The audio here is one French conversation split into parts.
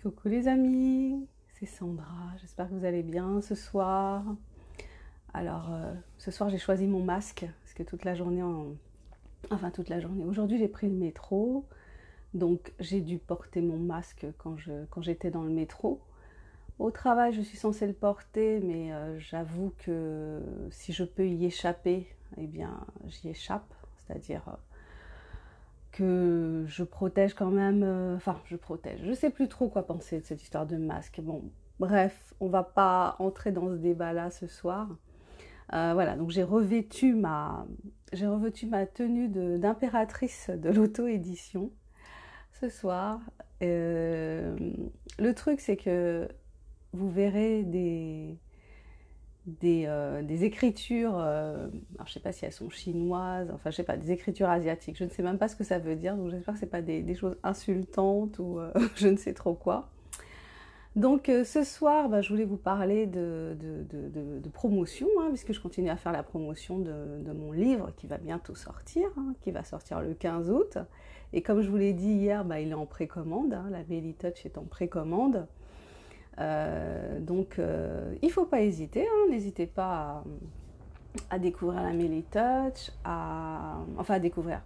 Coucou les amis, c'est Sandra, j'espère que vous allez bien ce soir. Alors, ce soir j'ai choisi mon masque, parce que toute la journée, toute la journée, aujourd'hui j'ai pris le métro, donc j'ai dû porter mon masque quand j'étais dans le métro. Au travail, je suis censée le porter, mais j'avoue que si je peux y échapper, eh bien j'y échappe, c'est-à-dire que je protège quand même, je protège. Je sais plus trop quoi penser de cette histoire de masque. Bon, bref, on va pas entrer dans ce débat-là ce soir. Voilà, donc j'ai revêtu ma tenue d'impératrice de l'auto-édition ce soir. Euh, le truc, c'est que vous verrez des écritures, alors je sais pas si elles sont chinoises, enfin je sais pas, des écritures asiatiques, je ne sais même pas ce que ça veut dire, donc j'espère que c'est pas des choses insultantes ou je ne sais trop quoi. Donc ce soir, je voulais vous parler de promotion, hein, puisque je continue à faire la promotion de mon livre qui va bientôt sortir, hein, qui va sortir le 15 août. Et comme je vous l'ai dit hier, il est en précommande, hein, la Belly Touch est en précommande. Il ne faut pas hésiter, hein, n'hésitez pas à découvrir la Melly Touch, à découvrir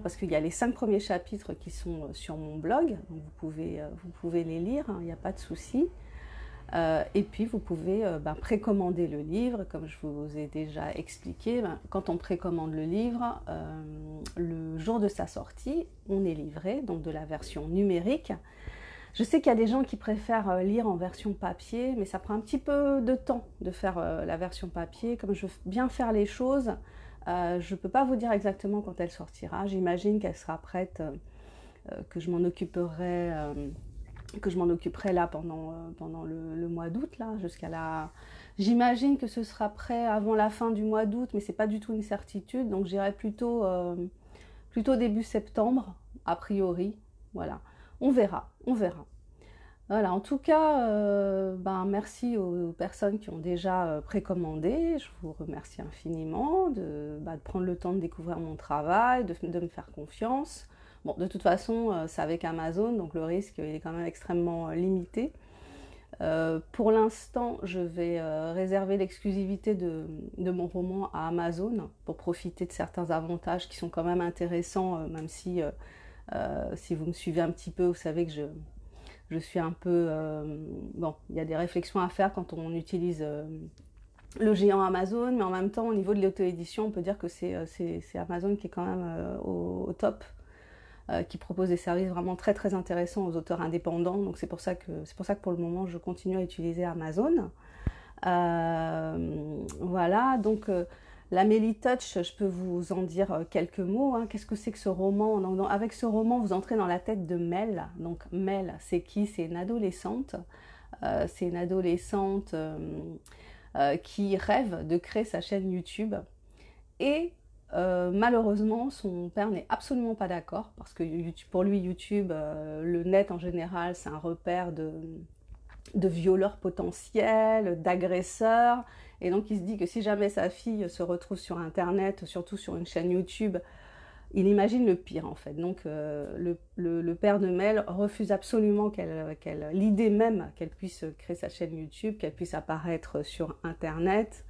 parce qu'il y a les 5 premiers chapitres qui sont sur mon blog, donc vous pouvez les lire, il n'y a pas de souci. Et puis vous pouvez précommander le livre, comme je vous ai déjà expliqué. Quand on précommande le livre, le jour de sa sortie, on est livré, donc de la version numérique. Je sais qu'il y a des gens qui préfèrent lire en version papier, mais ça prend un petit peu de temps de faire la version papier. Comme je veux bien faire les choses, je ne peux pas vous dire exactement quand elle sortira. J'imagine qu'elle sera prête, que je m'en occuperai, là pendant le mois d'août, là, jusqu'à la... J'imagine que ce sera prêt avant la fin du mois d'août, mais c'est pas du tout une certitude, donc j'irai plutôt début septembre, a priori, voilà. On verra, on verra. Voilà, en tout cas, merci aux personnes qui ont déjà précommandé. Je vous remercie infiniment de prendre le temps de découvrir mon travail, de me faire confiance. Bon, de toute façon, c'est avec Amazon, donc le risque est quand même extrêmement limité. Pour l'instant, je vais réserver l'exclusivité de mon roman à Amazon pour profiter de certains avantages qui sont quand même intéressants, même si vous me suivez un petit peu, vous savez que je suis un peu... bon, il y a des réflexions à faire quand on utilise le géant Amazon, mais en même temps, au niveau de l'auto-édition, on peut dire que c'est Amazon qui est quand même au top, qui propose des services vraiment très très intéressants aux auteurs indépendants. Donc c'est pour ça que pour le moment, je continue à utiliser Amazon. Voilà, donc... la Melly Touch, je peux vous en dire quelques mots, hein. Qu'est-ce que c'est que ce roman? Avec ce roman, vous entrez dans la tête de Mel. Donc Mel, c'est qui? C'est une adolescente. C'est une adolescente qui rêve de créer sa chaîne YouTube. Et malheureusement, son père n'est absolument pas d'accord, parce que pour lui, YouTube, le net en général, c'est un repère de violeurs potentiels, d'agresseurs. Et donc il se dit que si jamais sa fille se retrouve sur Internet, surtout sur une chaîne YouTube, il imagine le pire en fait. Donc le père de Mel refuse absolument l'idée même qu'elle puisse créer sa chaîne YouTube, qu'elle puisse apparaître sur Internet.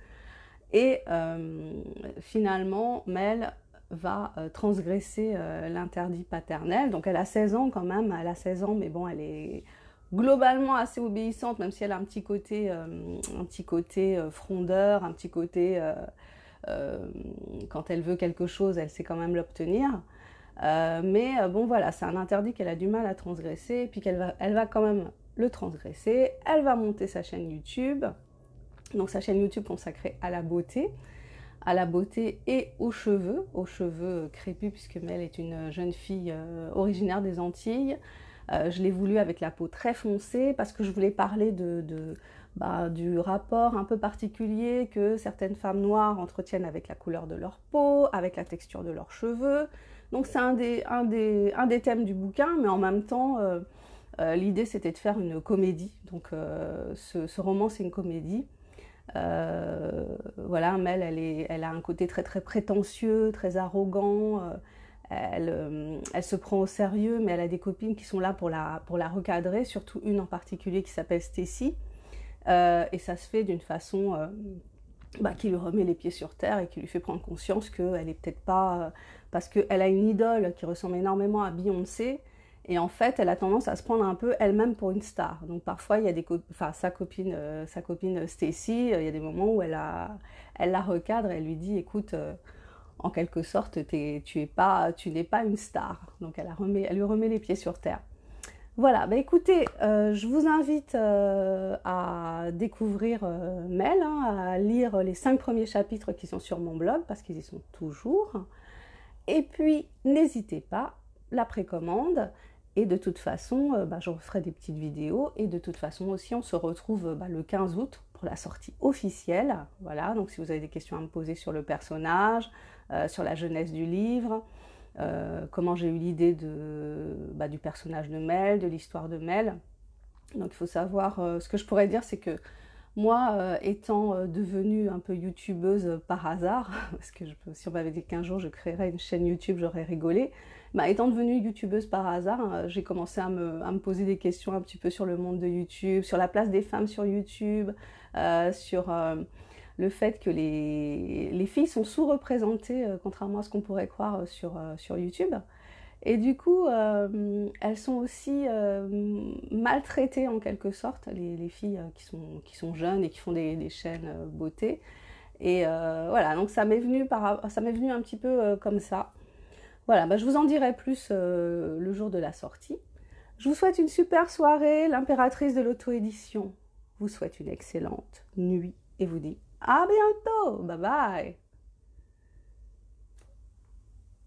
Et finalement, Mel va transgresser l'interdit paternel. Donc elle a 16 ans quand même, elle a 16 ans, mais bon, elle est globalement assez obéissante, même si elle a un petit côté frondeur, un petit côté quand elle veut quelque chose, elle sait quand même l'obtenir. Bon voilà, c'est un interdit qu'elle a du mal à transgresser, et puis elle va quand même le transgresser. Elle va monter sa chaîne YouTube, donc sa chaîne YouTube consacrée à la beauté et aux cheveux crépus, puisque Mel est une jeune fille originaire des Antilles. Je l'ai voulu avec la peau très foncée parce que je voulais parler du rapport un peu particulier que certaines femmes noires entretiennent avec la couleur de leur peau, avec la texture de leurs cheveux. Donc c'est un des thèmes du bouquin, mais en même temps, l'idée c'était de faire une comédie. Donc ce roman, c'est une comédie. Voilà, Mel, elle a un côté très très prétentieux, très arrogant. elle se prend au sérieux, mais elle a des copines qui sont là pour la recadrer, surtout une en particulier qui s'appelle Stacy. Et ça se fait d'une façon qui lui remet les pieds sur terre et qui lui fait prendre conscience qu'elle est peut-être pas... parce qu'elle a une idole qui ressemble énormément à Beyoncé, et en fait, elle a tendance à se prendre un peu elle-même pour une star. Donc parfois, il y a sa copine Stacy, il y a des moments où elle la recadre et elle lui dit, écoute, en quelque sorte, tu n'es pas une star. Donc elle lui remet les pieds sur terre. Voilà, bah écoutez, je vous invite à découvrir Mel, à lire les 5 premiers chapitres qui sont sur mon blog, parce qu'ils y sont toujours. Et puis, n'hésitez pas, la précommande, et de toute façon, je referai des petites vidéos, et de toute façon aussi, on se retrouve le 15 août pour la sortie officielle. Voilà, donc si vous avez des questions à me poser sur le personnage, sur la jeunesse du livre, comment j'ai eu l'idée du personnage de Mel, de l'histoire de Mel. Donc il faut savoir, ce que je pourrais dire, c'est que moi, étant devenue un peu youtubeuse par hasard, parce que si on m'avait dit qu'un jour je créerais une chaîne YouTube, j'aurais rigolé, étant devenue youtubeuse par hasard, j'ai commencé à me poser des questions un petit peu sur le monde de YouTube, sur la place des femmes sur YouTube, sur le fait que les filles sont sous-représentées, contrairement à ce qu'on pourrait croire sur YouTube. Et du coup, elles sont aussi maltraitées en quelque sorte, les filles qui sont jeunes et qui font des chaînes beauté. Et voilà, donc ça m'est venu un petit peu comme ça. Voilà, je vous en dirai plus le jour de la sortie. Je vous souhaite une super soirée. L'impératrice de l'auto-édition vous souhaite une excellente nuit et vous dit à bientôt. Bye bye.